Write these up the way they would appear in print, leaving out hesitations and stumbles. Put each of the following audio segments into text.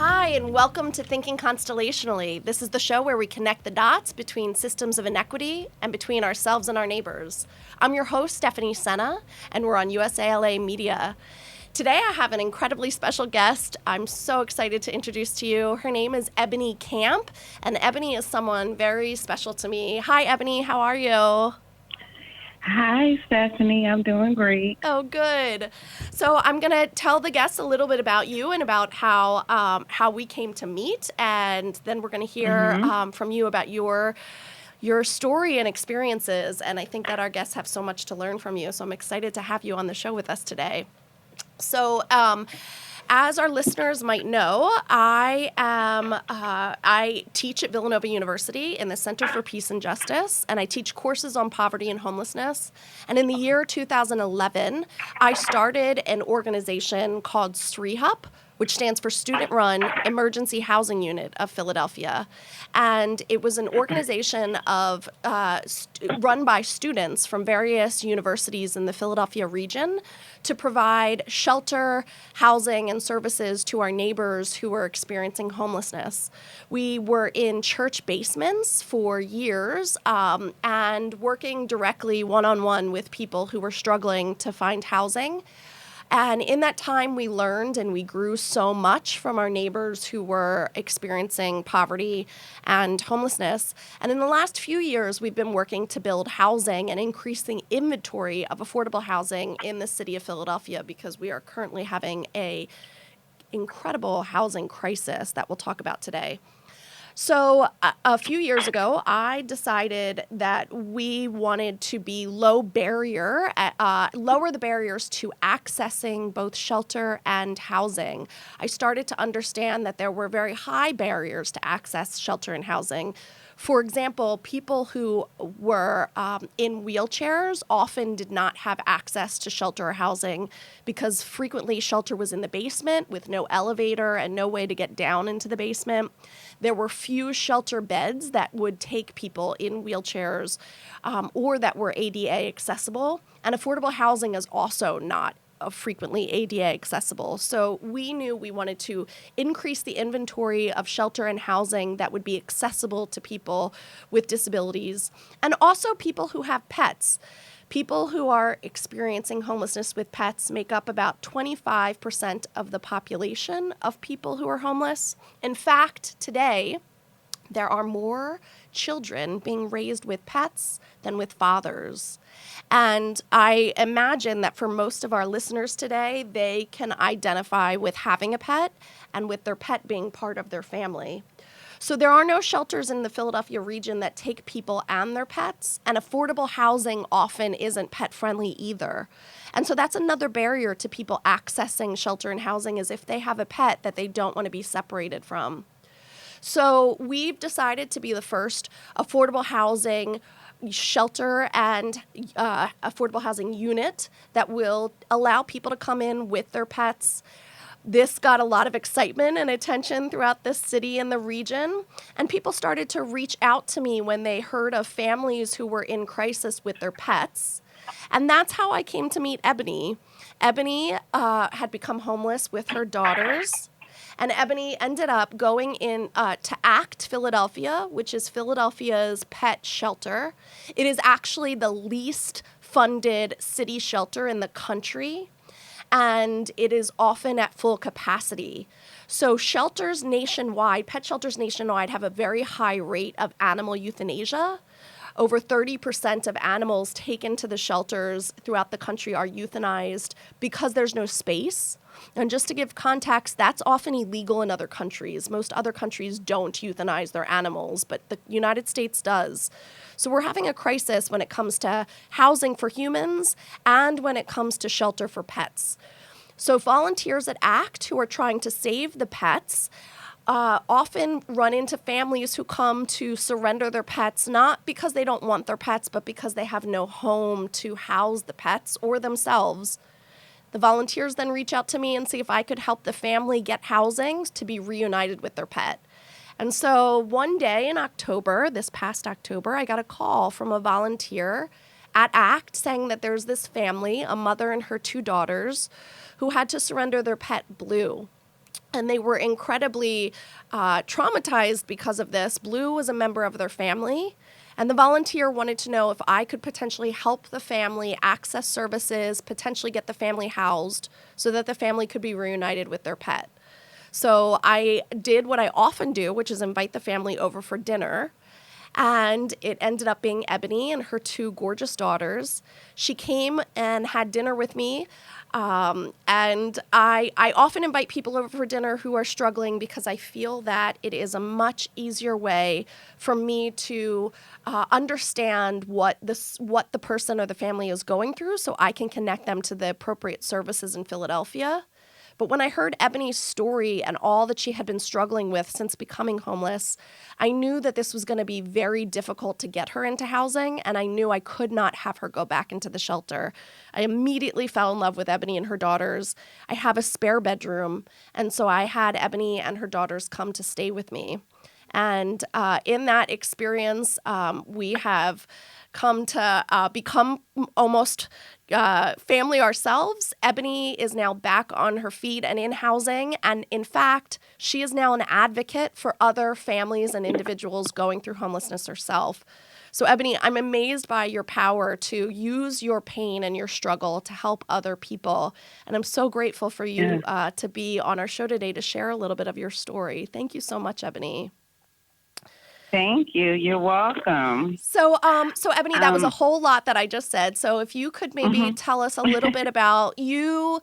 Hi, and welcome to Thinking Constellationally. This is the show where we connect the dots between systems of inequity and between ourselves and our neighbors. I'm your host, Sena, and we're on USALA Media. Today I have an incredibly special guest I'm so excited to introduce to you. Her name is Ebonie Camp, and Ebonie is someone very special to me. Hi, Ebonie, how are you? Hi, Stephanie. I'm doing great. Oh, good. So I'm going to tell the guests a little bit about you and about how we came to meet, and then we're going to hear from you about your story and experiences. And I think that our guests have so much to learn from you. So I'm excited to have you on the show with us today. So, as our listeners might know, I teach at Villanova University in the Center for Peace and Justice, and I teach courses on poverty and homelessness. And in the year 2011, I started an organization called SREHUP, which stands for Student-Run Emergency Housing Unit of Philadelphia. And it was an organization of run by students from various universities in the Philadelphia region to provide shelter, housing, and services to our neighbors who were experiencing homelessness. We were in church basements for years and working directly one-on-one with people who were struggling to find housing. And in that time, we learned and we grew so much from our neighbors who were experiencing poverty and homelessness. And in the last few years, we've been working to build housing and increase the inventory of affordable housing in the city of Philadelphia because we are currently having an incredible housing crisis that we'll talk about today. So a few years ago, I decided that we wanted to be lower the barriers to accessing both shelter and housing. I started to understand that there were very high barriers to access shelter and housing. For example, people who were in wheelchairs often did not have access to shelter or housing because frequently shelter was in the basement with no elevator and no way to get down into the basement. There were few shelter beds that would take people in wheelchairs or that were ADA accessible. And affordable housing is also not frequently ADA accessible. So we knew we wanted to increase the inventory of shelter and housing that would be accessible to people with disabilities and also people who have pets. People who are experiencing homelessness with pets make up about 25% of the population of people who are homeless. In fact, today, there are more children being raised with pets than with fathers. And I imagine that for most of our listeners today, they can identify with having a pet and with their pet being part of their family. So there are no shelters in the Philadelphia region that take people and their pets, and affordable housing often isn't pet-friendly either. And so that's another barrier to people accessing shelter and housing is if they have a pet that they don't want to be separated from. So we've decided to be the first affordable housing shelter and affordable housing unit that will allow people to come in with their pets. This got a lot of excitement and attention throughout the city and the region, and people started to reach out to me when they heard of families who were in crisis with their pets. And that's how I came to meet Ebonie. Ebonie had become homeless with her daughters. And Ebonie ended up going in to ACT Philadelphia, which is Philadelphia's pet shelter. It is actually the least funded city shelter in the country, and it is often at full capacity. So shelters nationwide, pet shelters nationwide, have a very high rate of animal euthanasia. Over 30% of animals taken to the shelters throughout the country are euthanized because there's no space. And just to give context, that's often illegal in other countries. Most other countries don't euthanize their animals, but the United States does. So we're having a crisis when it comes to housing for humans and when it comes to shelter for pets. So volunteers at ACT who are trying to save the pets often run into families who come to surrender their pets, not because they don't want their pets, but because they have no home to house the pets or themselves. The volunteers then reach out to me and see if I could help the family get housing to be reunited with their pet. And so one day in October, this past October, I got a call from a volunteer at ACT saying that there's this family, a mother and her two daughters, who had to surrender their pet, Blue. And they were incredibly traumatized because of this. Blue was a member of their family, and the volunteer wanted to know if I could potentially help the family access services, potentially get the family housed so that the family could be reunited with their pet. So I did what I often do, which is invite the family over for dinner. And it ended up being Ebonie and her two gorgeous daughters. She came and had dinner with me. And I often invite people over for dinner who are struggling because I feel that it is a much easier way for me to understand what the person or the family is going through, so I can connect them to the appropriate services in Philadelphia. But when I heard Ebonie's story and all that she had been struggling with since becoming homeless, I knew that this was going to be very difficult to get her into housing, and I knew I could not have her go back into the shelter. I immediately fell in love with Ebonie and her daughters. I have a spare bedroom, and so I had Ebonie and her daughters come to stay with me. And in that experience, we have come to become almost family ourselves. Ebonie is now back on her feet and in housing. And in fact, she is now an advocate for other families and individuals going through homelessness herself. So, Ebonie, I'm amazed by your power to use your pain and your struggle to help other people. And I'm so grateful for you to be on our show today to share a little bit of your story. Thank you so much, Ebonie. Thank you. You're welcome. So, Ebonie, that was a whole lot that I just said. So, if you could maybe tell us a little bit about you,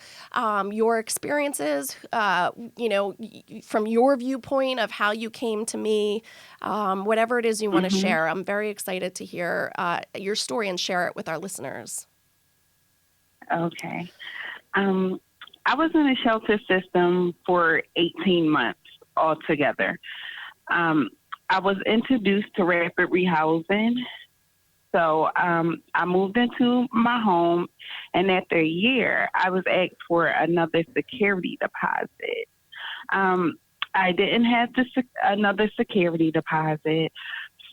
your experiences, from your viewpoint of how you came to me, whatever it is you want to share. I'm very excited to hear your story and share it with our listeners. Okay. I was in a shelter system for 18 months altogether. I was introduced to rapid rehousing. So I moved into my home, and after a year, I was asked for another security deposit. I didn't have another security deposit.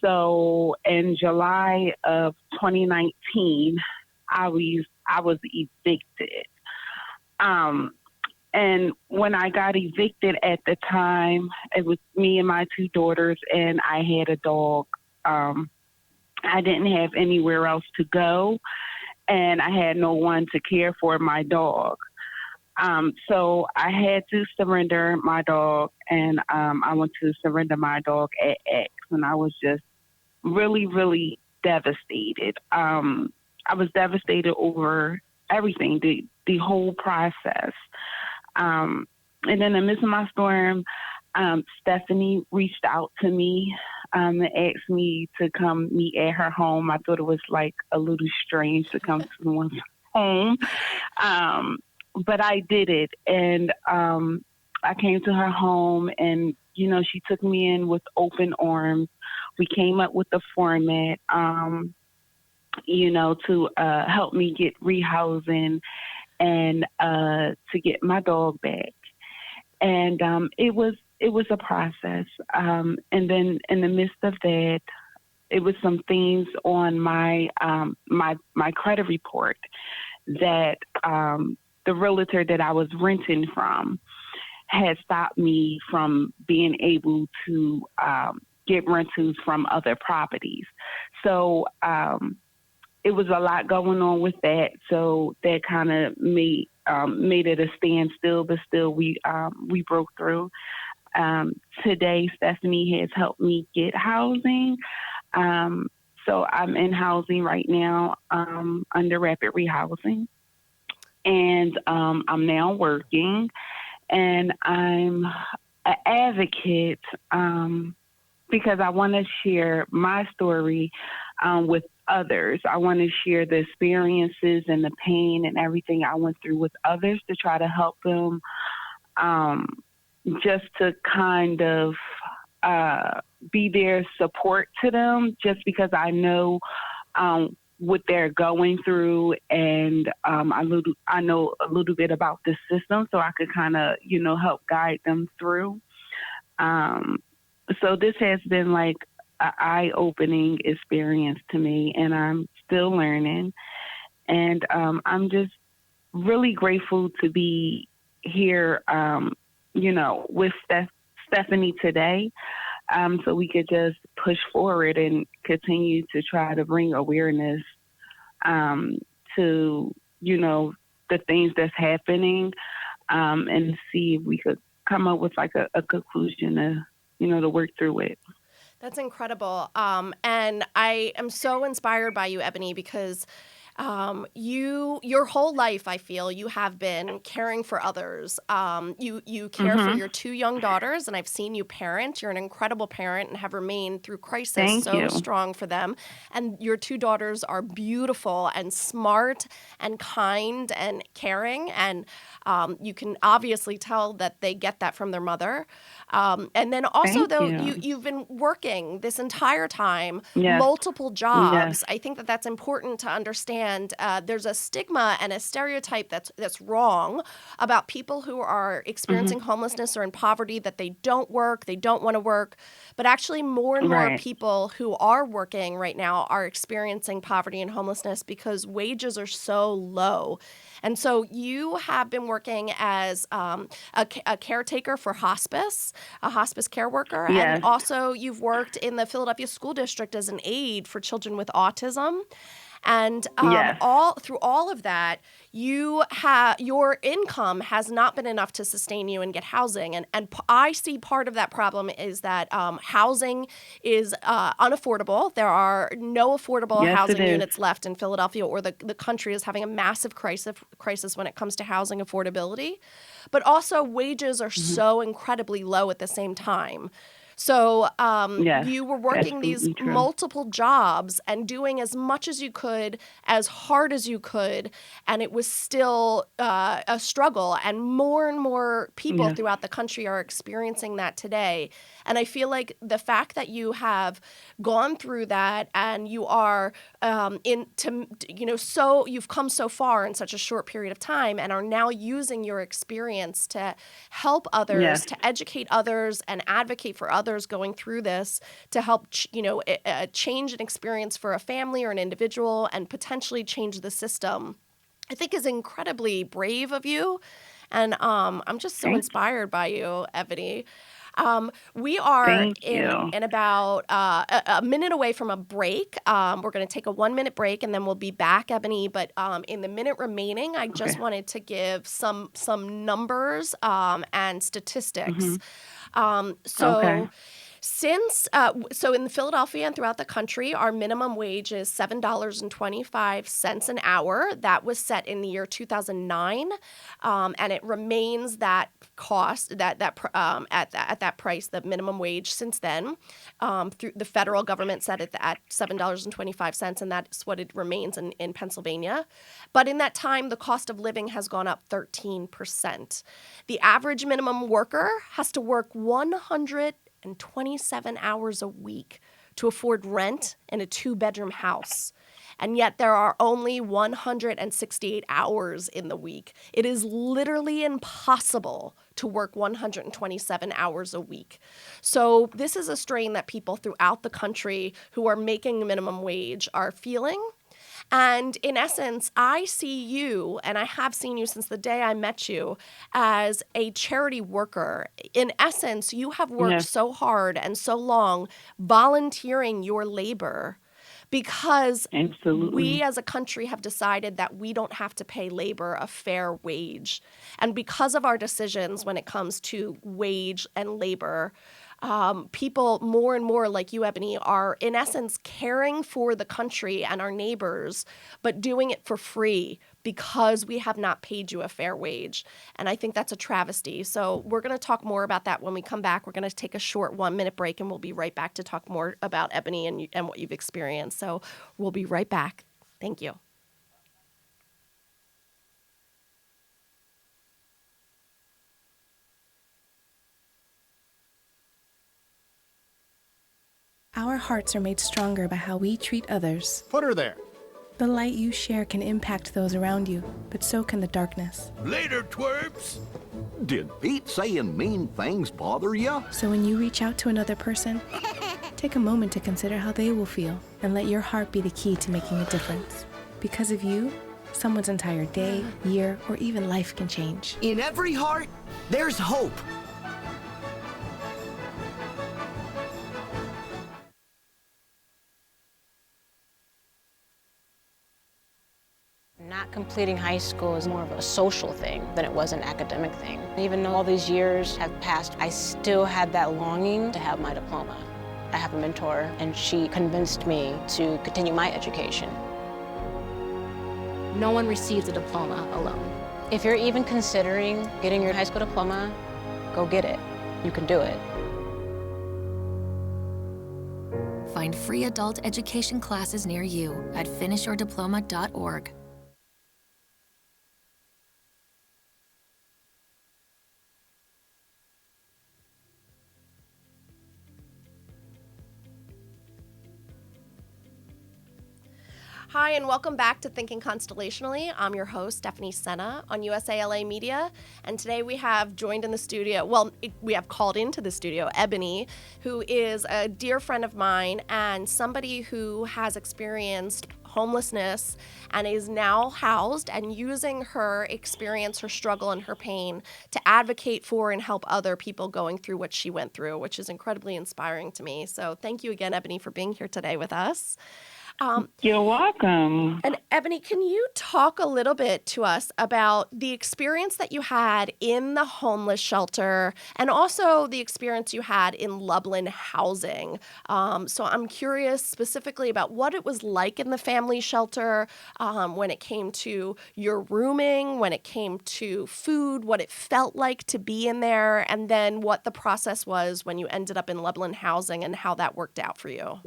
So in July of 2019, I was evicted. And when I got evicted at the time, it was me and my two daughters, and I had a dog. I didn't have anywhere else to go, and I had no one to care for my dog. So I had to surrender my dog, and I went to surrender my dog at X, and I was just really, really devastated. I was devastated over everything, the whole process. And then in the midst of my storm, Stephanie reached out to me and asked me to come meet at her home. I thought it was like a little strange to come to someone's home, but I did it. And I came to her home, and, she took me in with open arms. We came up with a format, to help me get rehousing and to get my dog back. And it was a process. And then in the midst of that, it was some things on my credit report that the realtor that I was renting from had stopped me from being able to get rentals from other properties. So it was a lot going on with that. So that kind of made it a standstill, but still we broke through. Today, Stephanie has helped me get housing. So I'm in housing right now under rapid rehousing. And I'm now working, and I'm an advocate because I want to share my story with others. I want to share the experiences and the pain and everything I went through with others to try to help them, just to kind of be their support to them, just because I know what they're going through, and I know a little bit about the system, so I could kind of, help guide them through. So this has been like an eye-opening experience to me, and I'm still learning. And I'm just really grateful to be here with Stephanie today, so we could just push forward and continue to try to bring awareness to, the things that's happening, and see if we could come up with like a conclusion to work through it. That's incredible. And I am so inspired by you, Ebonie, because your whole life, I feel, you have been caring for others. You care for your two young daughters, and I've seen you parent. You're an incredible parent and have remained through crisis Thank so you. strong for them. And your two daughters are beautiful and smart and kind and caring. And you can obviously tell that they get that from their mother. And then also, Thank though, you. you've been working this entire time, Yes. multiple jobs. Yes. I think that that's important to understand. There's a stigma and a stereotype that's wrong about people who are experiencing homelessness or in poverty, that they don't work, they don't want to work. But actually, more and more Right. people who are working right now are experiencing poverty and homelessness because wages are so low. And so you have been working as a caretaker for hospice, a hospice care worker, Yes. and also you've worked in the Philadelphia School District as an aide for children with autism. And Yes. through all of that, your income has not been enough to sustain you and get housing. And I see part of that problem is that housing is unaffordable. There are no affordable Yes, it housing is. units left in Philadelphia, or the country is having a massive crisis when it comes to housing affordability. But also wages are so incredibly low at the same time. So Yes, you were working these absolutely true. multiple jobs and doing as much as you could, as hard as you could, and it was still a struggle. And more people Yes. throughout the country are experiencing that today. And I feel like the fact that you have gone through that and you are so you've come so far in such a short period of time and are now using your experience to help others, Yes. to educate others, and advocate for others going through this, to help change an experience for a family or an individual and potentially change the system, I think is incredibly brave of you. And I'm just so Thank inspired by you, Ebonie. We are Thank in you. about a minute away from a break. We're going to take a 1-minute break and then we'll be back, Ebonie. But in the minute remaining, I just Okay. wanted to give some numbers and statistics. So Okay. so in Philadelphia and throughout the country, our minimum wage is $7.25 an hour. That was set in the year 2009, and it remains that cost at that price, the minimum wage, since then. Through the federal government set it at $7.25, and that's what it remains in Pennsylvania. But in that time, the cost of living has gone up 13%. The average minimum worker has to work 127 hours a week to afford rent in a 2-bedroom house. And yet there are only 168 hours in the week. It is literally impossible to work 127 hours a week. So this is a strain that people throughout the country who are making minimum wage are feeling. And in essence, I see you, and I have seen you since the day I met you, as a charity worker. In essence, you have worked Yes. so hard and so long volunteering your labor because Absolutely. we as a country have decided that we don't have to pay labor a fair wage. And because of our decisions when it comes to wage and labor, people more and more like you, Ebonie, are in essence caring for the country and our neighbors, but doing it for free because we have not paid you a fair wage. And I think that's a travesty. So we're going to talk more about that when we come back. We're going to take a short 1-minute break, and we'll be right back to talk more about Ebonie and what you've experienced. So we'll be right back. Thank you. Our hearts are made stronger by how we treat others. Put her there. The light you share can impact those around you, but so can the darkness. Later, twerps. Did Pete saying mean things bother ya? So when you reach out to another person, take a moment to consider how they will feel and let your heart be the key to making a difference. Because of you, someone's entire day, year, or even life can change. In every heart, there's hope. Completing high school is more of a social thing than it was an academic thing. Even though all these years have passed, I still had that longing to have my diploma. I have a mentor, and she convinced me to continue my education. No one receives a diploma alone. If you're even considering getting your high school diploma, go get it. You can do it. Find free adult education classes near you at finishyourdiploma.org. Hi, and welcome back to Thinking Constellationally. I'm your host, Stephanie Sena on USALA Media, and today we have joined in the studio, we have called into the studio Ebonie, who is a dear friend of mine and somebody who has experienced homelessness and is now housed and using her experience, her struggle, and her pain to advocate for and help other people going through what she went through, which is incredibly inspiring to me. So thank you again, Ebonie, for being here today with us. You're welcome. And Ebonie, can you talk a little bit to us about the experience that you had in the homeless shelter and also the experience you had in Lublin housing? So I'm curious specifically about what it was like in the family shelter when it came to your rooming, when it came to food, what it felt like to be in there, and then what the process was when you ended up in Lublin housing and how that worked out for you.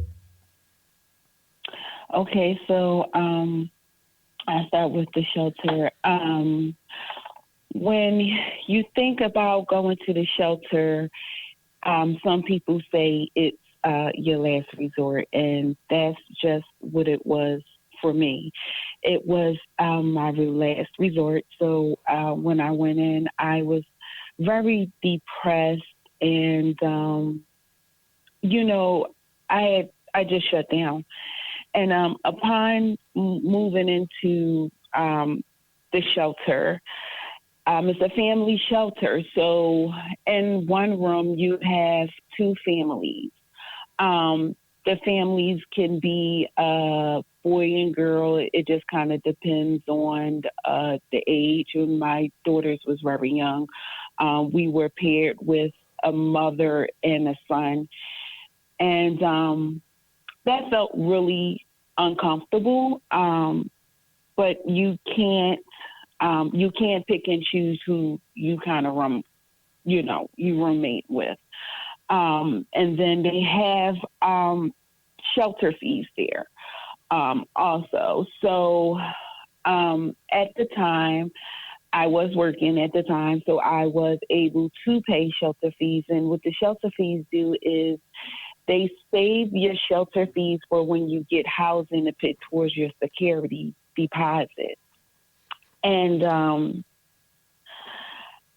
Okay, so I start with the shelter. When you think about going to the shelter, some people say it's your last resort, and that's just what it was for me. It was my last resort. So when I went in, I was very depressed, and I just shut down. And upon moving into the shelter, it's a family shelter. So in one room, you have two families. The families can be boy and girl. It just kind of depends on the age. And my daughters was very young. We were paired with a mother and a son. And that felt really uncomfortable, but you can't pick and choose who you kind of you roommate with. And then they have shelter fees there also. So at the time, I was working at the time, so I was able to pay shelter fees. And what the shelter fees do is they save your shelter fees for when you get housing to put towards your security deposit. And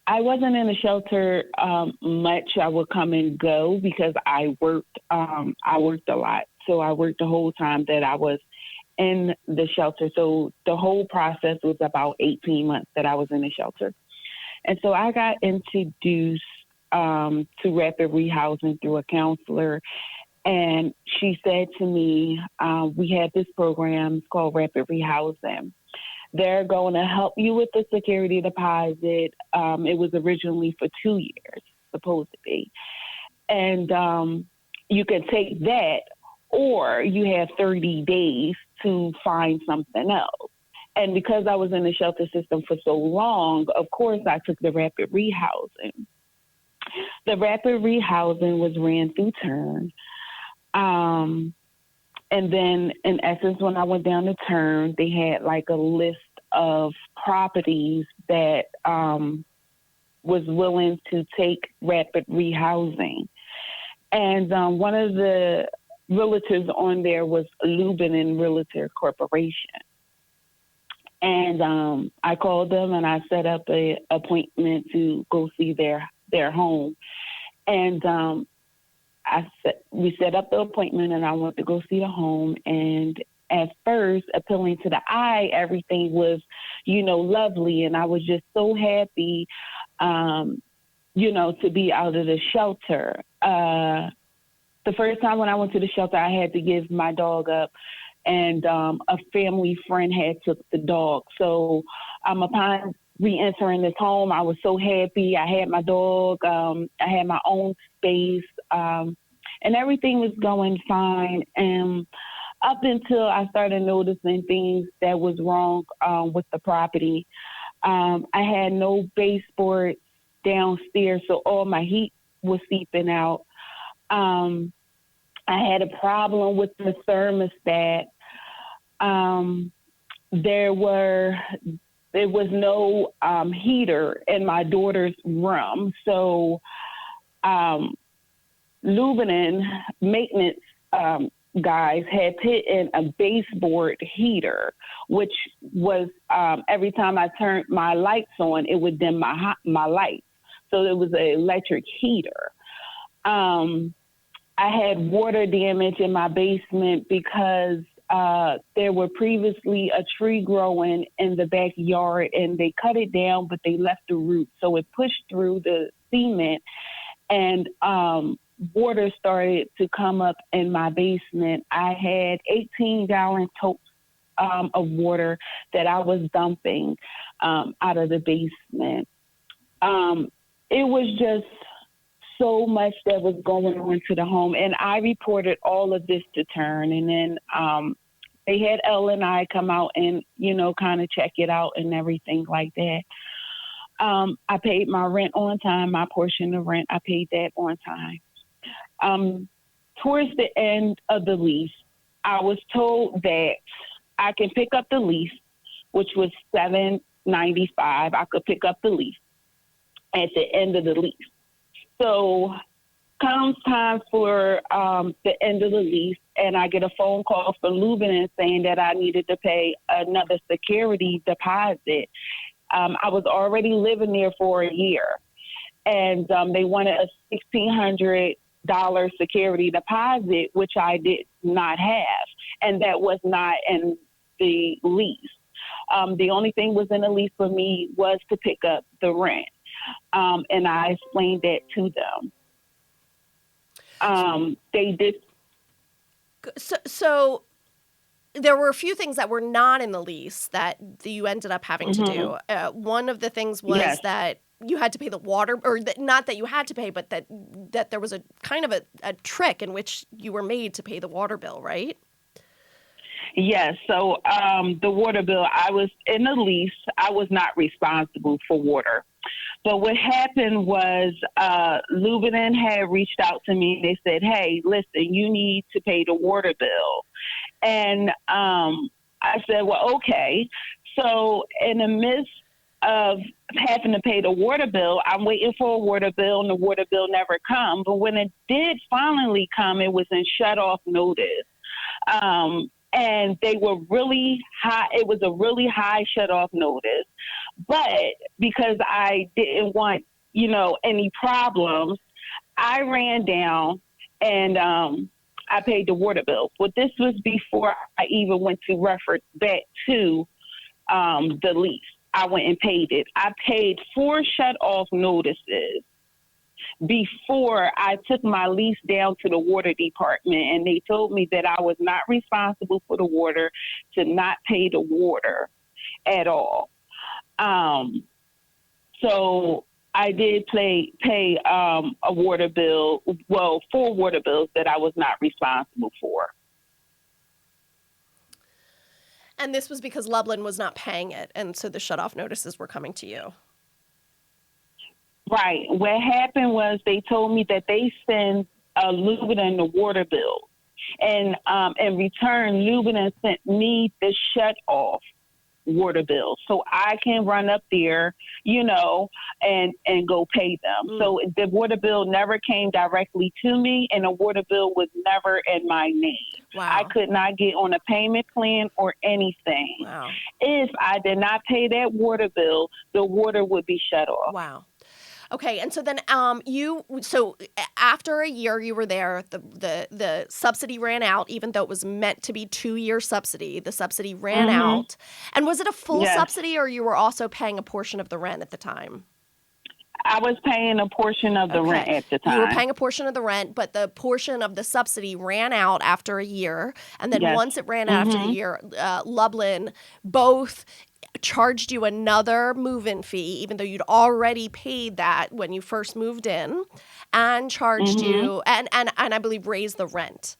I wasn't in the shelter much. I would come and go because I worked a lot. So I worked the whole time that I was in the shelter. So the whole process was about 18 months that I was in the shelter. And so I got introduced to rapid rehousing through a counselor. And she said to me, we have this program called Rapid Rehousing. They're going to help you with the security deposit. It was originally for 2 years, supposed to be. And you can take that, or you have 30 days to find something else. And because I was in the shelter system for so long, of course, I took the rapid rehousing. The rapid rehousing was ran through Turn. And then, in essence, when I went down to Turn, they had like a list of properties that was willing to take rapid rehousing. And one of the realtors on there was Lublin Realtor Corporation. And I called them and I set up an appointment to go see their home. And we set up the appointment and I went to go see the home. And at first, appealing to the eye, everything was, lovely. And I was just so happy, to be out of the shelter. The first time when I went to the shelter, I had to give my dog up and a family friend had took the dog. So upon re-entering this home, I was so happy. I had my dog. I had my own space, and everything was going fine. And up until I started noticing things that was wrong with the property. I had no baseboard downstairs, so all my heat was seeping out. I had a problem with the thermostat. There was no heater in my daughter's room, so Lubenin maintenance guys had put in a baseboard heater, which was every time I turned my lights on, it would dim my lights. So it was an electric heater. I had water damage in my basement because there were previously a tree growing in the backyard, and they cut it down, but they left the root. So it pushed through the cement, and water started to come up in my basement. I had 18-gallon totes of water that I was dumping out of the basement. It was just so much that was going on to the home, and I reported all of this to Turn, and then they had Ellen and I come out and, kind of check it out and everything like that. I paid my rent on time, my portion of rent, I paid that on time. Towards the end of the lease, I was told that I can pick up the lease, which was $7.95. I could pick up the lease at the end of the lease. So comes time for the end of the lease, and I get a phone call from Lubenin saying that I needed to pay another security deposit. I was already living there for a year, and they wanted a $1,600 security deposit, which I did not have, and that was not in the lease. The only thing was in the lease for me was to pick up the rent, and I explained that to them. They did. So there were a few things that were not in the lease that you ended up having to do. One of the things was that you had to pay the water, or not that you had to pay, but that there was a kind of a trick in which you were made to pay the water bill, right? Yes. So the water bill, I was in the lease. I was not responsible for water. But what happened was Lubenin had reached out to me. They said, hey, listen, you need to pay the water bill. And I said, well, okay. So in the midst of having to pay the water bill, I'm waiting for a water bill, and the water bill never come. But when it did finally come, it was in shut-off notice. And they were really high. It was a really high shut-off notice. But because I didn't want, any problems, I ran down and I paid the water bill. But this was before I even went to reference back to the lease. I went and paid it. I paid 4 shut-off notices before I took my lease down to the water department, and they told me that I was not responsible for the water, to not pay the water at all. So I did pay a water bill, 4 water bills that I was not responsible for. And this was because Lublin was not paying it, and so the shut-off notices were coming to you. Right. What happened was they told me that they send Lubenin the water bill. And in return, Lubenin sent me the shut-off water bill so I can run up there, and go pay them. So the water bill never came directly to me, and the water bill was never in my name. Wow. I could not get on a payment plan or anything. Wow. If I did not pay that water bill, the water would be shut off. Wow. Okay, and so then after a year you were there, the subsidy ran out, even though it was meant to be 2-year subsidy. The subsidy ran out. And was it a full subsidy, or you were also paying a portion of the rent at the time? I was paying a portion of the rent at the time. You were paying a portion of the rent, but the portion of the subsidy ran out after a year. And then once it ran out after the year, Lublin both charged you another move-in fee, even though you'd already paid that when you first moved in, and charged you, and I believe raised the rent.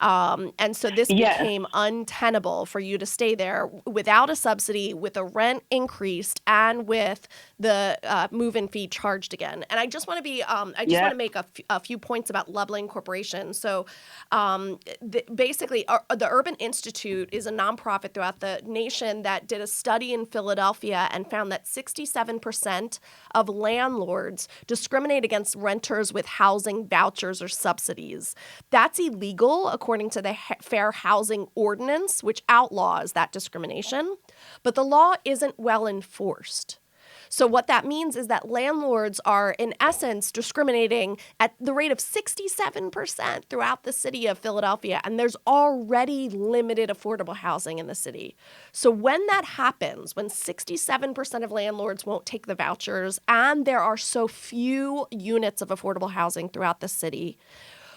And so this became untenable for you to stay there without a subsidy, with a rent increased, and with the move-in fee charged again. And I just want to be, want to make a few points about Lublin Corporation. So basically, the Urban Institute is a nonprofit throughout the nation that did a study in Philadelphia and found that 67% of landlords discriminate against renters with housing vouchers or subsidies. That's illegal, according to the Fair Housing Ordinance, which outlaws that discrimination. But the law isn't well enforced. So what that means is that landlords are, in essence, discriminating at the rate of 67% throughout the city of Philadelphia, and there's already limited affordable housing in the city. So when that happens, when 67% of landlords won't take the vouchers, and there are so few units of affordable housing throughout the city,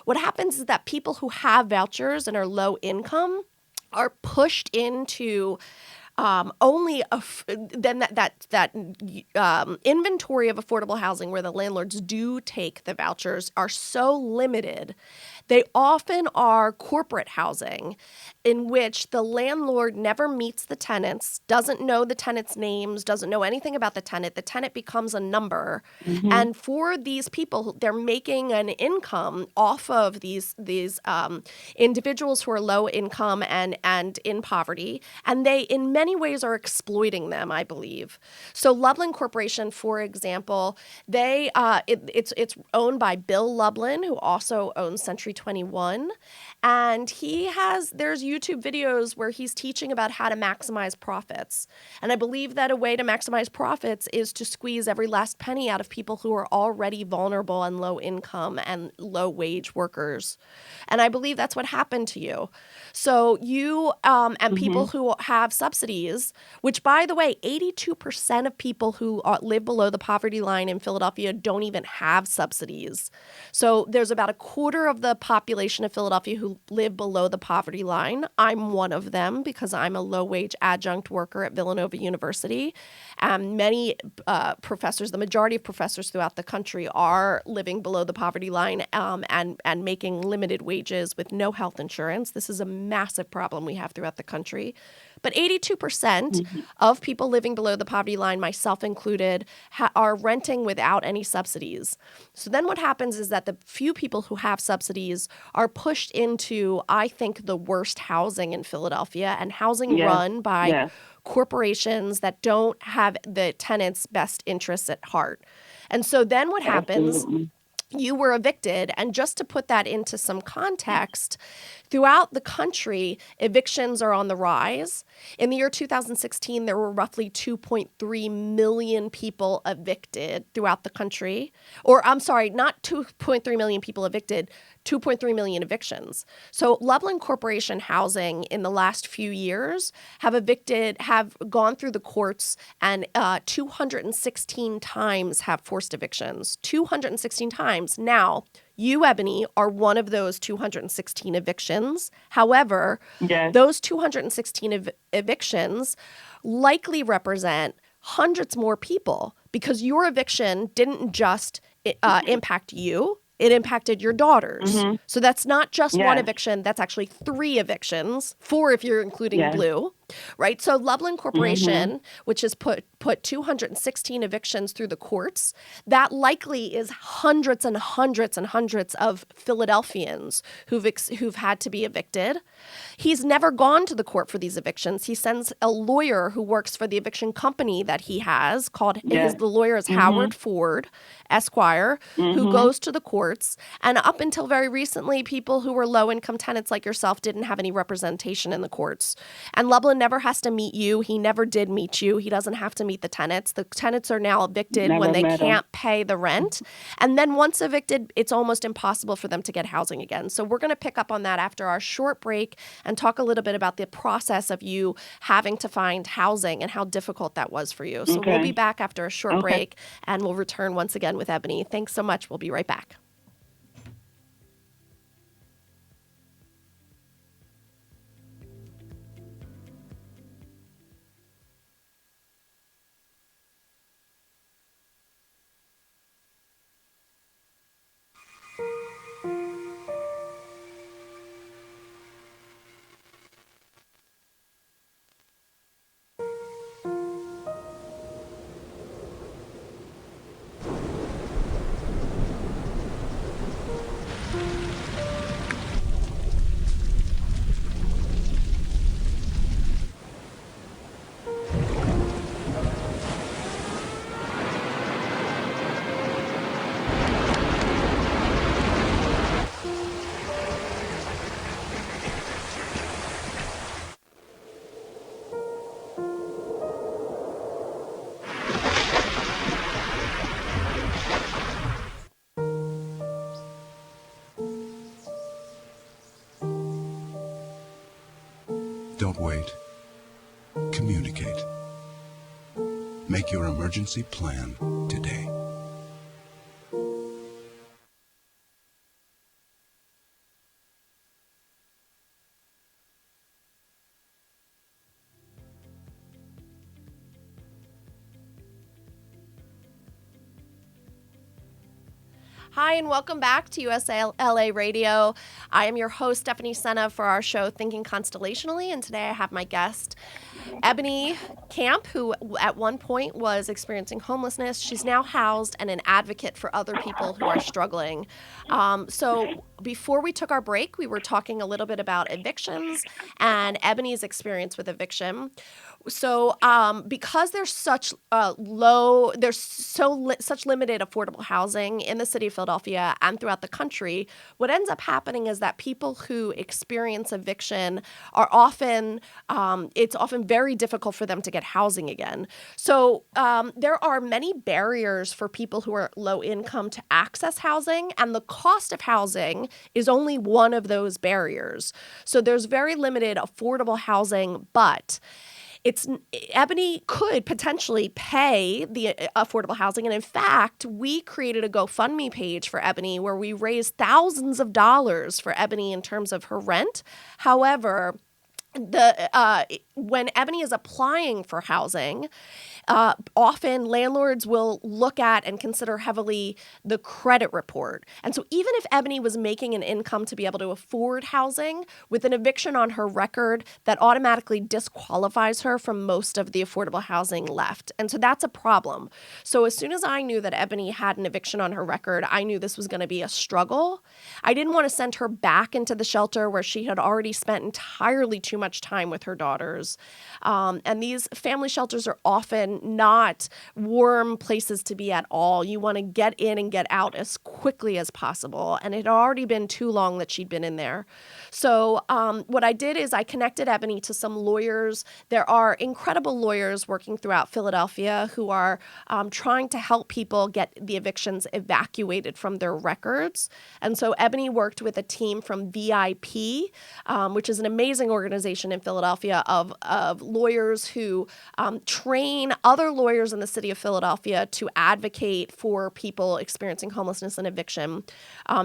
what happens is that people who have vouchers and are low income are pushed into only then that inventory of affordable housing where the landlords do take the vouchers are so limited. They often are corporate housing in which the landlord never meets the tenants, doesn't know the tenants' names, doesn't know anything about the tenant. The tenant becomes a number. And for these people, they're making an income off of these individuals who are low income and in poverty. And they, in many ways, are exploiting them, I believe. So Lublin Corporation, for example, it's owned by Bill Lublin, who also owns Century 21. And there's YouTube videos where he's teaching about how to maximize profits. And I believe that a way to maximize profits is to squeeze every last penny out of people who are already vulnerable and low income and low wage workers. And I believe that's what happened to you. So you and people who have subsidies, which, by the way, 82% of people who live below the poverty line in Philadelphia don't even have subsidies. So there's about a quarter of the population of Philadelphia who live below the poverty line. I'm one of them because I'm a low-wage adjunct worker at Villanova University. Many professors, the majority of professors throughout the country, are living below the poverty line and making limited wages with no health insurance. This is a massive problem we have throughout the country. But 82% of people living below the poverty line, myself included, are renting without any subsidies. So then what happens is that the few people who have subsidies are pushed into, I think, the worst housing in Philadelphia, and housing run by corporations that don't have the tenants' best interests at heart. And so then what happens? You were evicted. And just to put that into some context, throughout the country, evictions are on the rise. In the year 2016, there were roughly 2.3 million people evicted throughout the country. Or, I'm sorry, not 2.3 million people evicted, 2.3 million evictions. So Lublin Corporation Housing in the last few years have gone through the courts and 216 times have forced evictions. 216 times. Now, you, Ebonie, are one of those 216 evictions. However, those 216 evictions likely represent hundreds more people because your eviction didn't just impact you. It impacted your daughters. So that's not just one eviction. That's actually 3 evictions, 4 if you're including Blue, right? So Lublin Corporation, which has put 216 evictions through the courts, that likely is hundreds and hundreds and hundreds of Philadelphians who've had to be evicted. He's never gone to the court for these evictions. He sends a lawyer who works for the eviction company that he has the lawyer is Howard Ford, Esquire, who goes to the courts. And up until very recently, people who were low-income tenants like yourself didn't have any representation in the courts. And Lublin landlord never has to meet you. He never did meet you. He doesn't have to meet the tenants. The tenants are now evicted Never when they met 'em. can't pay the rent. And then once evicted, it's almost impossible for them to get housing again. So we're going to pick up on that after our short break and talk a little bit about the process of you having to find housing and how difficult that was for you. So we'll be back after a short break, and we'll return once again with Ebonie. Thanks so much. We'll be right back. Don't wait. Communicate. Make your emergency plan today. Hi, and welcome back to USLA Radio. I am your host, Stephanie Sena, for our show, Thinking Constellationally, and today I have my guest, Ebonie Camp, who at one point was experiencing homelessness. She's now housed and an advocate for other people who are struggling. So before we took our break, we were talking a little bit about evictions and Ebonie's experience with eviction. So because there's such such limited affordable housing in the city of Philadelphia and throughout the country, what ends up happening is that people who experience eviction are often, it's often very difficult for them to get housing again. So there are many barriers for people who are low income to access housing, and the cost of housing is only one of those barriers. So there's very limited affordable housing, but Ebonie could potentially pay the affordable housing. And in fact, we created a GoFundMe page for Ebonie where we raised thousands of dollars for Ebonie in terms of her rent. However, when Ebonie is applying for housing, often landlords will look at and consider heavily the credit report. And so even if Ebonie was making an income to be able to afford housing, with an eviction on her record, that automatically disqualifies her from most of the affordable housing left. And so that's a problem. So as soon as I knew that Ebonie had an eviction on her record, I knew this was going to be a struggle. I didn't want to send her back into the shelter where she had already spent entirely too much time with her daughters. And these family shelters are often not warm places to be at all. You want to get in and get out as quickly as possible. And it had already been too long that she'd been in there. So what I did is I connected Ebonie to some lawyers. There are incredible lawyers working throughout Philadelphia who are trying to help people get the evictions evacuated from their records. And so Ebonie worked with a team from VIP, which is an amazing organization in Philadelphia of lawyers who train other lawyers in the city of Philadelphia to advocate for people experiencing homelessness and eviction.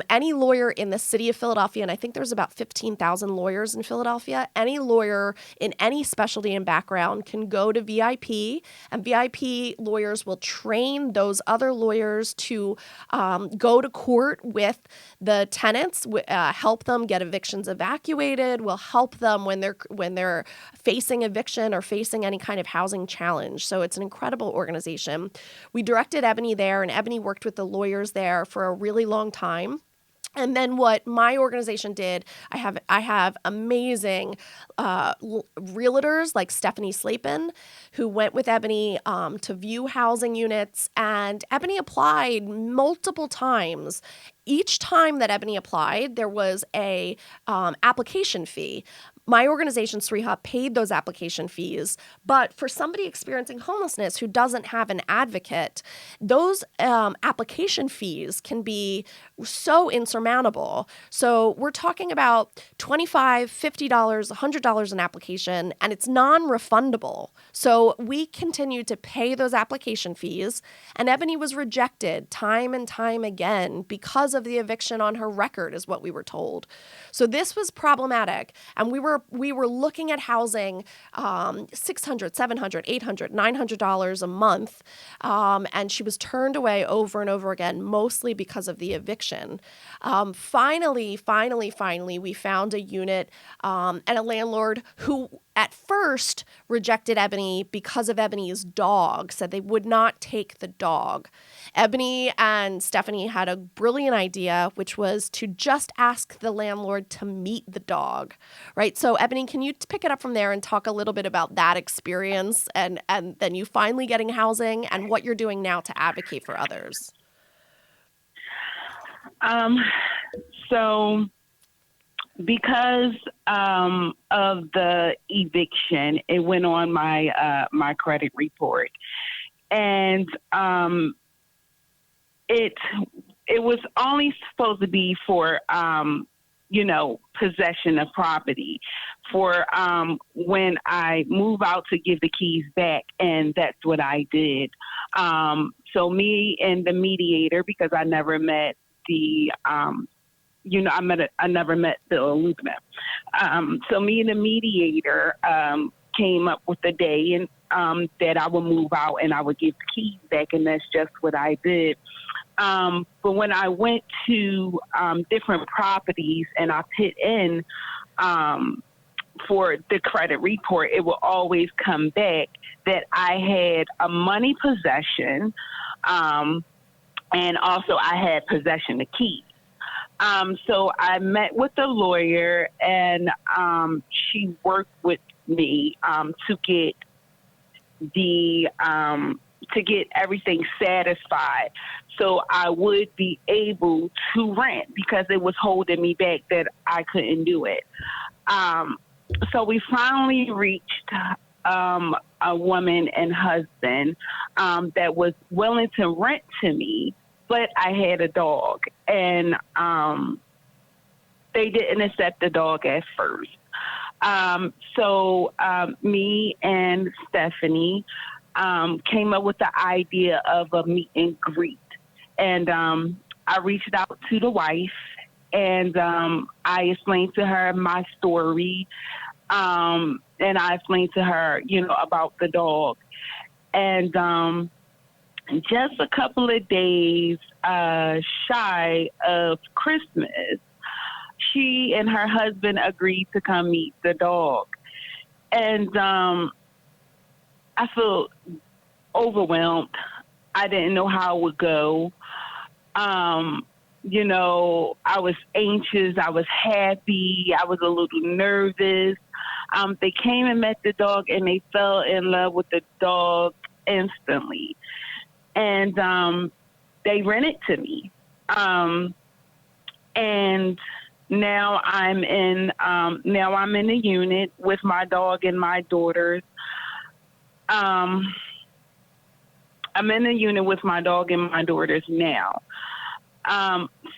Any lawyer in the city of Philadelphia, and I think there's about 15,000 lawyers in Philadelphia, any lawyer in any specialty and background can go to VIP, and VIP lawyers will train those other lawyers to go to court with the tenants, help them get evictions evacuated, will help them when they're facing eviction or facing any kind of housing challenge. So it's an incredible organization. We directed Ebonie there, and Ebonie worked with the lawyers there for a really long time. And then what my organization did, I have amazing realtors like Stephanie Slapin, who went with Ebonie to view housing units, and Ebonie applied multiple times. Each time that Ebonie applied, there was a application fee. My organization, Sriha, paid those application fees. But for somebody experiencing homelessness who doesn't have an advocate, those application fees can be so insurmountable. So we're talking about $25, $50, $100 an application, and it's non-refundable. So we continue to pay those application fees, and Ebonie was rejected time and time again because of the eviction on her record, is what we were told. So this was problematic, and we were looking at housing $600, $700, $800, $900 a month, and she was turned away over and over again, mostly because of the eviction. Finally, we found a unit and a landlord who at first rejected Ebonie because of Ebonie's dog, said they would not take the dog. Ebonie and Stephanie had a brilliant idea, which was to just ask the landlord to meet the dog, right? So Ebonie, can you pick it up from there and talk a little bit about that experience and then you finally getting housing and what you're doing now to advocate for others? So because of the eviction, it went on my my credit report, and it was only supposed to be for possession of property for when I move out to give the keys back, and that's what I did. So me and the mediator, because I never met the I never met the Olugna. So me and the mediator came up with the day and that I would move out and I would give the keys back, and that's just what I did. But when I went to different properties and I put in for the credit report, it will always come back that I had a money possession, and also I had possession of keys. So I met with the lawyer, and she worked with me to get everything satisfied, so I would be able to rent, because it was holding me back that I couldn't do it. So we finally reached a woman and husband that was willing to rent to me, but I had a dog, and they didn't accept the dog at first. So me and Stephanie came up with the idea of a meet and greet. And I reached out to the wife, and I explained to her my story, and I explained to her, about the dog. And just a couple of days shy of Christmas, she and her husband agreed to come meet the dog. And I felt overwhelmed. I didn't know how it would go. I was anxious. I was happy. I was a little nervous. They came and met the dog, and they fell in love with the dog instantly. And they rented to me. And now I'm in a unit with my dog and my daughters. I'm in a unit with my dog and my daughters now.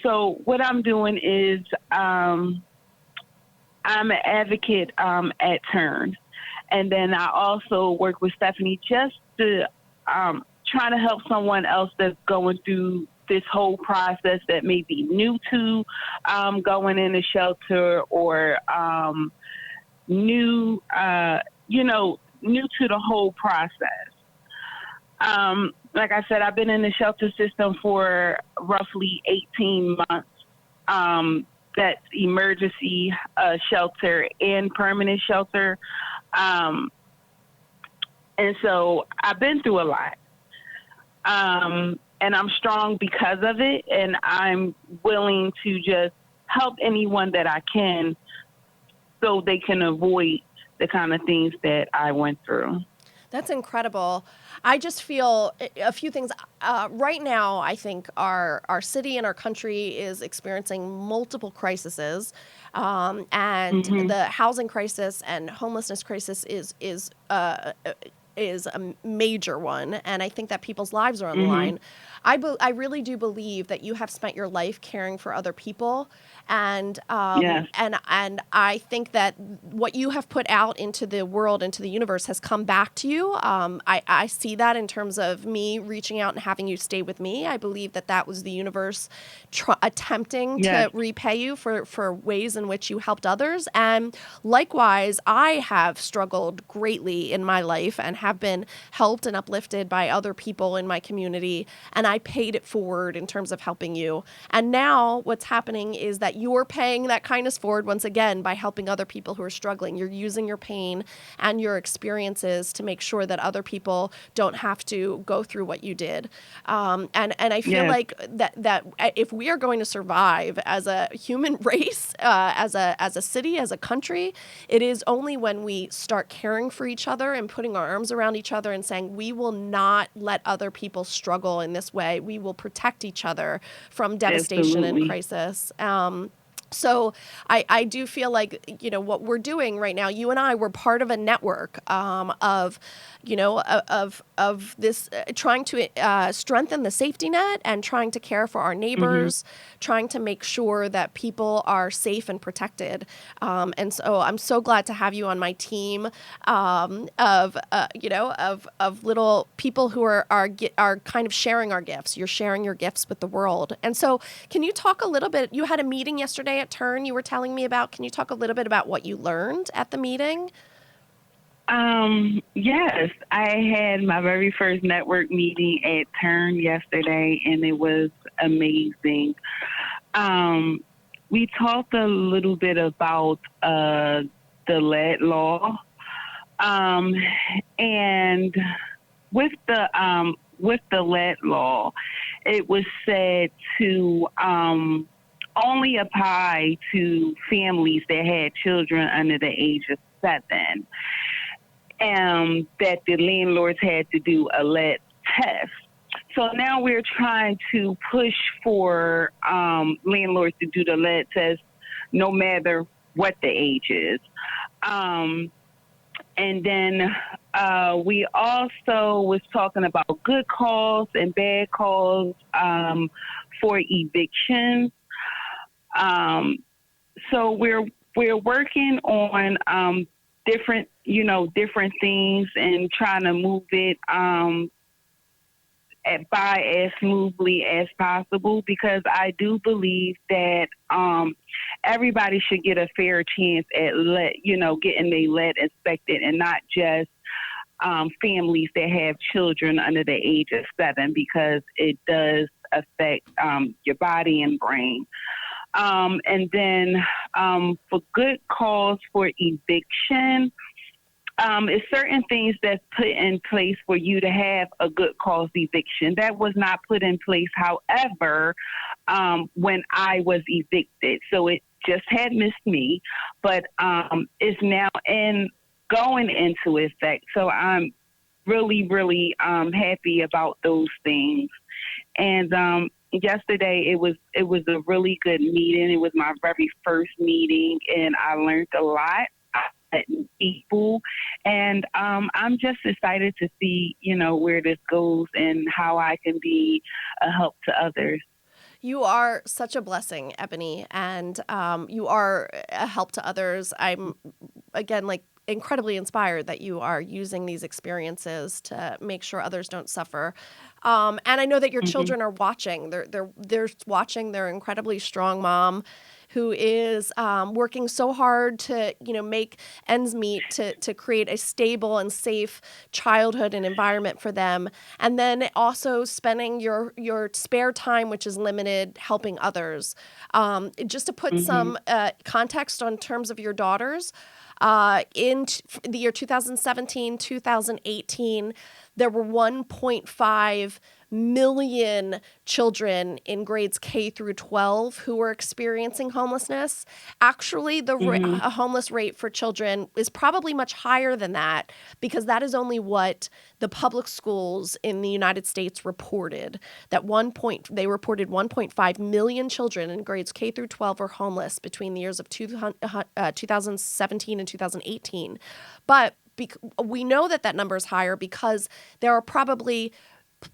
So what I'm doing is I'm an advocate at Turn. And then I also work with Stephanie just to try to help someone else that's going through this whole process that may be new to going in a shelter, or new to the whole process. Like I said, I've been in the shelter system for roughly 18 months. That's emergency shelter and permanent shelter. And so I've been through a lot. And I'm strong because of it, and I'm willing to just help anyone that I can so they can avoid the kind of things that I went through. That's incredible. I just feel a few things. Right now, I think our city and our country is experiencing multiple crises, and the housing crisis and homelessness crisis is a major one, and I think that people's lives are on the line. I really do believe that you have spent your life caring for other people, and Yes. and I think that what you have put out into the world, into the universe, has come back to you. I see that in terms of me reaching out and having you stay with me. I believe that that was the universe attempting Yes. to repay you for ways in which you helped others. And likewise, I have struggled greatly in my life and have been helped and uplifted by other people in my community. And I paid it forward in terms of helping you. And now what's happening is that you're paying that kindness forward once again by helping other people who are struggling. You're using your pain and your experiences to make sure that other people don't have to go through what you did. And I feel Yes. like that if we are going to survive as a human race, as a city, as a country, it is only when we start caring for each other and putting our arms around each other and saying, we will not let other people struggle in this way. We will protect each other from devastation and Absolutely. crisis. So I do feel like, what we're doing right now, you and I, we're part of a network of this, trying to strengthen the safety net and trying to care for our neighbors, trying to make sure that people are safe and protected. And so I'm so glad to have you on my team of little people who are kind of sharing our gifts. You're sharing your gifts with the world. And so can you talk a little bit? You had a meeting yesterday at Turn you were telling me about. Can you talk a little bit about what you learned at the meeting? Yes, I had my very first network meeting at Turn yesterday, and it was amazing. We talked a little bit about the lead law, and with the lead law, it was said to only apply to families that had children under the age of 7. That the landlords had to do a lead test. So now we're trying to push for landlords to do the lead test no matter what the age is. And then we also was talking about good calls and bad calls for evictions. So we're working on different things and trying to move it by as smoothly as possible, because I do believe that everybody should get a fair chance at getting their lead inspected, and not just families that have children under the age of 7, because it does affect your body and brain. And then for good cause for eviction, it's certain things that's put in place for you to have a good cause eviction. That was not put in place, however, when I was evicted. So it just had missed me, but it's now going into effect. So I'm really, really happy about those things. And yesterday it was a really good meeting. It was my very first meeting, and I learned a lot. People, and I'm just excited to see where this goes and how I can be a help to others. You are such a blessing, Ebonie, and you are a help to others. I'm again incredibly inspired that you are using these experiences to make sure others don't suffer. And I know that your children are watching. They're watching their incredibly strong mom, who is working so hard to make ends meet to create a stable and safe childhood and environment for them, and then also spending your spare time, which is limited, helping others. Just to put some context on terms of your daughters. In the year 2017, 2018, there were 1.5 million children in grades K through 12 who were experiencing homelessness. Actually, the homeless rate for children is probably much higher than that, because that is only what the public schools in the United States reported. They reported 1.5 million children in grades K through 12 were homeless between the years of 2017 and 2018. But we know that number is higher because there are probably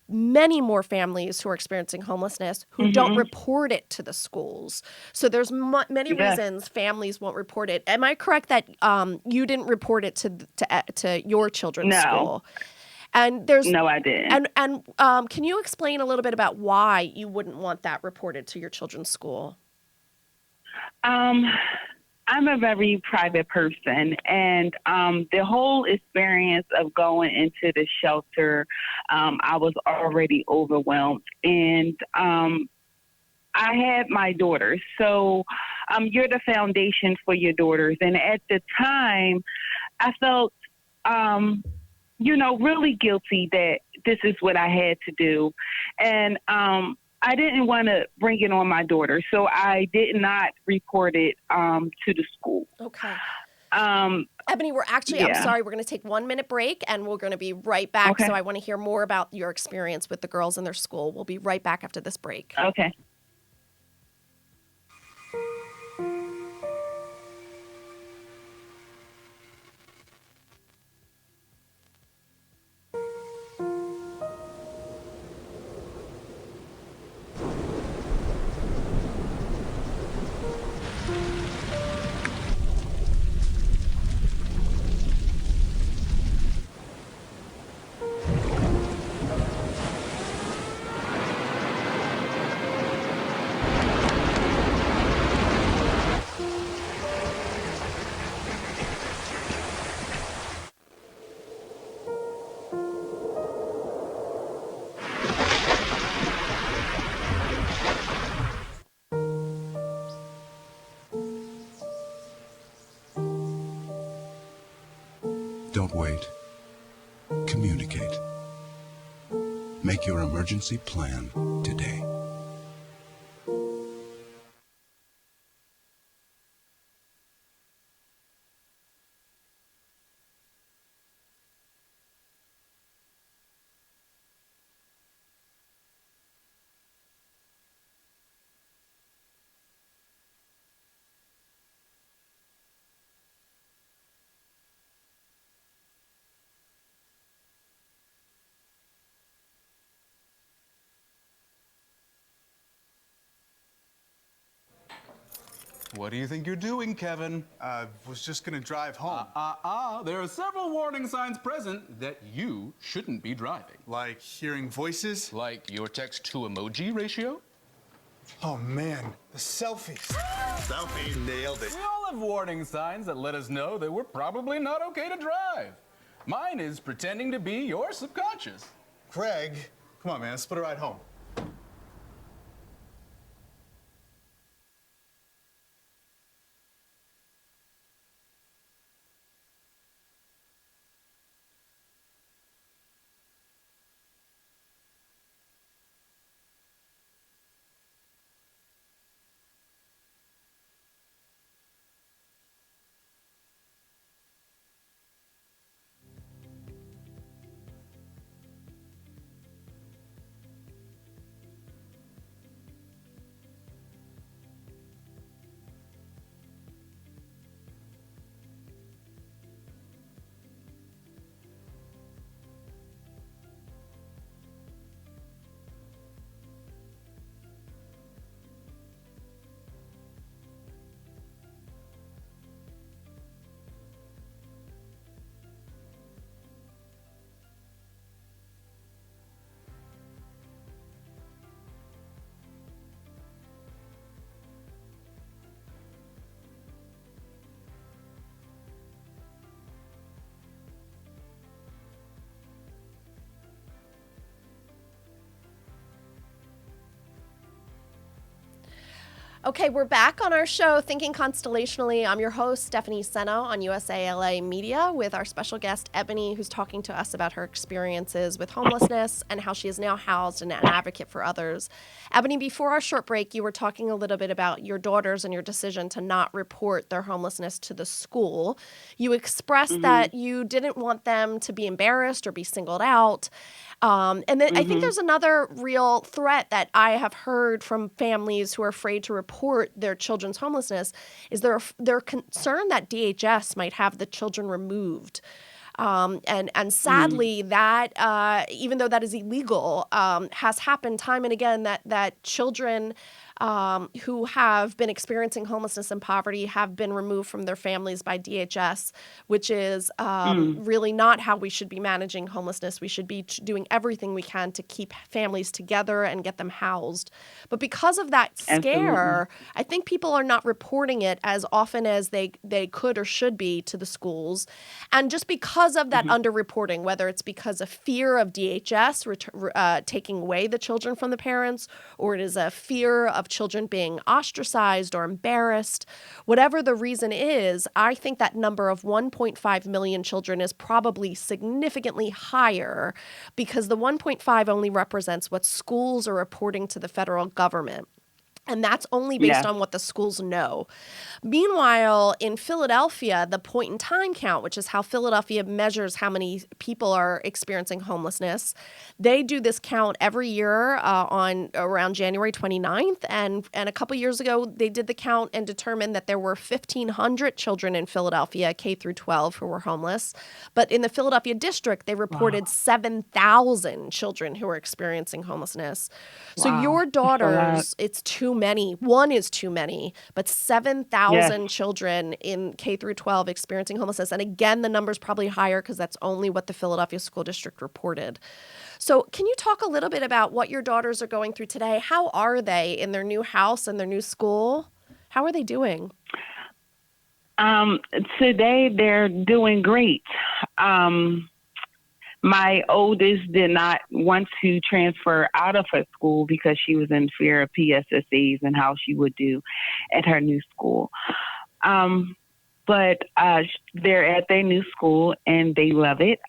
many more families who are experiencing homelessness who don't report it to the schools. So there's many reasons families won't report it. Am I correct that you didn't report it to your children's school? And No, I didn't. And can you explain a little bit about why you wouldn't want that reported to your children's school? I'm a very private person, and the whole experience of going into the shelter, I was already overwhelmed, and I had my daughters. So you're the foundation for your daughters. And at the time, I felt, really guilty that this is what I had to do. And I didn't want to bring it on my daughter, so I did not report it to the school. Okay. Ebonie, I'm sorry, we're going to take 1 minute break and we're going to be right back. Okay. So I want to hear more about your experience with the girls in their school. We'll be right back after this break. Okay. Don't wait. Communicate. Make your emergency plan today. What do you think you're doing, Kevin? Was just gonna drive home. There are several warning signs present that you shouldn't be driving. Like hearing voices? Like your text-to-emoji ratio? Oh man, the selfies. Selfie, nailed it. We all have warning signs that let us know that we're probably not okay to drive. Mine is pretending to be your subconscious. Craig, come on man, let's split a ride home. Okay, we're back on our show, Thinking Constellationally. I'm your host, Stephanie Sena on USALA Media, with our special guest, Ebonie, who's talking to us about her experiences with homelessness and how she is now housed and an advocate for others. Ebonie, before our short break, you were talking a little bit about your daughters and your decision to not report their homelessness to the school. You expressed that you didn't want them to be embarrassed or be singled out. And then I think there's another real threat that I have heard from families who are afraid to report their children's homelessness is they're concerned that DHS might have the children removed. And sadly, that even though that is illegal, has happened time and again that children who have been experiencing homelessness and poverty have been removed from their families by DHS, which is really not how we should be managing homelessness. We should be doing everything we can to keep families together and get them housed. But because of that scare, I think people are not reporting it as often as they could or should be to the schools. And just because of that underreporting, whether it's because of fear of DHS taking away the children from the parents, or it is a fear of children being ostracized or embarrassed, whatever the reason is, I think that number of 1.5 million children is probably significantly higher because the 1.5 only represents what schools are reporting to the federal government. And that's only based on what the schools know. Meanwhile, in Philadelphia, the point-in-time count, which is how Philadelphia measures how many people are experiencing homelessness, they do this count every year on around January 29th. And a couple years ago, they did the count and determined that there were 1,500 children in Philadelphia, K through 12, who were homeless. But in the Philadelphia district, they reported 7,000 children who were experiencing homelessness. So your daughters, it's too many. One is too many, but 7,000 children in K through 12 experiencing homelessness. And again, the number's probably higher because that's only what the Philadelphia School District reported. So can you talk a little bit about what your daughters are going through today? How are they in their new house and their new school? How are they doing? Today they're doing great. My oldest did not want to transfer out of her school because she was in fear of PSSAs and how she would do at her new school. But they're at their new school and they love it.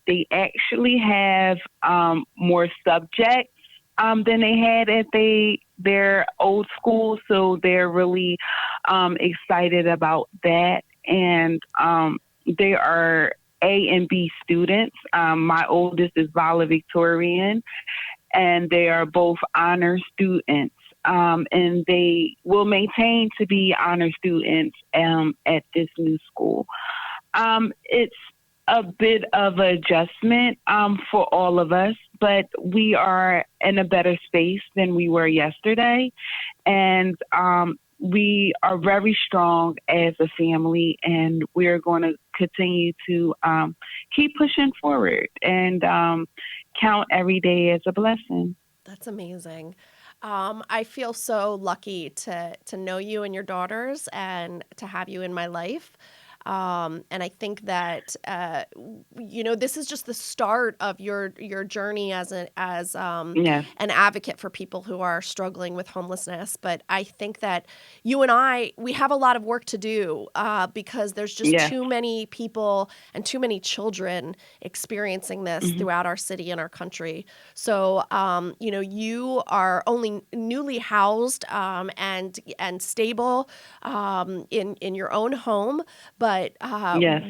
They actually have more subjects than they had at their old school. So they're really excited about that. And they are A and B students. My oldest is valedictorian, and they are both honor students. And they will maintain to be honor students at this new school. It's a bit of adjustment for all of us, but we are in a better space than we were yesterday. And we are very strong as a family, and we're going to continue to keep pushing forward and count every day as a blessing. That's amazing. I feel so lucky to know you and your daughters and to have you in my life. And I think that this is just the start of your journey as an advocate for people who are struggling with homelessness. But I think that you and we have a lot of work to do because there's just too many people and too many children experiencing this throughout our city and our country. So you are only newly housed and stable in your own home, but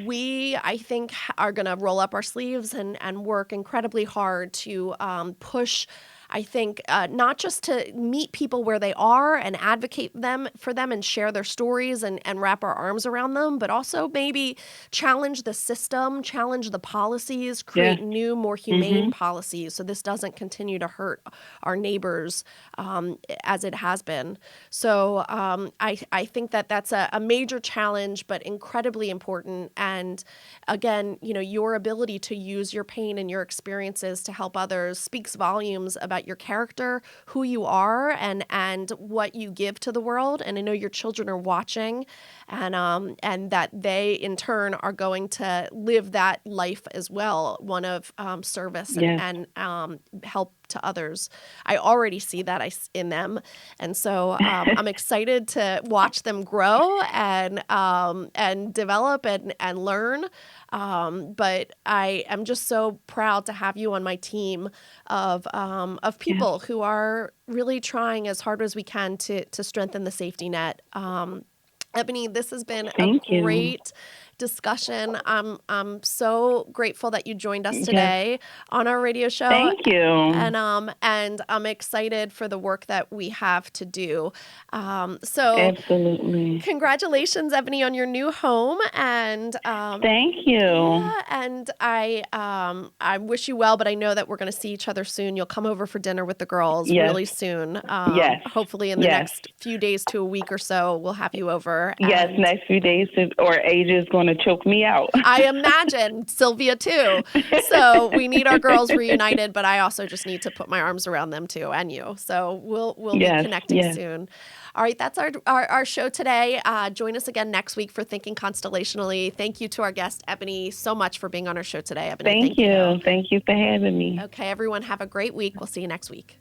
we, I think, are going to roll up our sleeves and work incredibly hard to push, I think, not just to meet people where they are and advocate for them and share their stories and wrap our arms around them, but also maybe challenge the system, challenge the policies, create new, more humane policies so this doesn't continue to hurt our neighbors as it has been. So I think that that's a major challenge, but incredibly important. And again, your ability to use your pain and your experiences to help others speaks volumes about your character, who you are, and what you give to the world. And I know your children are watching, and that they in turn are going to live that life as well, one of service and help to others. I already see that in them. And so I'm excited to watch them grow and develop and learn. But I am just so proud to have you on my team of people who are really trying as hard as we can to strengthen the safety net. Ebonie, this has been a great discussion. I'm so grateful that you joined us today on our radio show. Thank you. And I'm excited for the work that we have to do. So absolutely. Congratulations, Ebonie, on your new home. And thank you. Yeah, and I wish you well, but I know that we're going to see each other soon. You'll come over for dinner with the girls really soon. Hopefully in the next few days to a week or so, we'll have you over. Yes, next few days, or Asia is going to choke me out. I imagine Sylvia too. So we need our girls reunited, but I also just need to put my arms around them too, and you. So we'll be connecting soon. All right, that's our show today. Join us again next week for Thinking Constellationally. Thank you to our guest, Ebonie, so much for being on our show today. Ebonie, thank you. Thank you for having me. Okay, everyone, have a great week. We'll see you next week.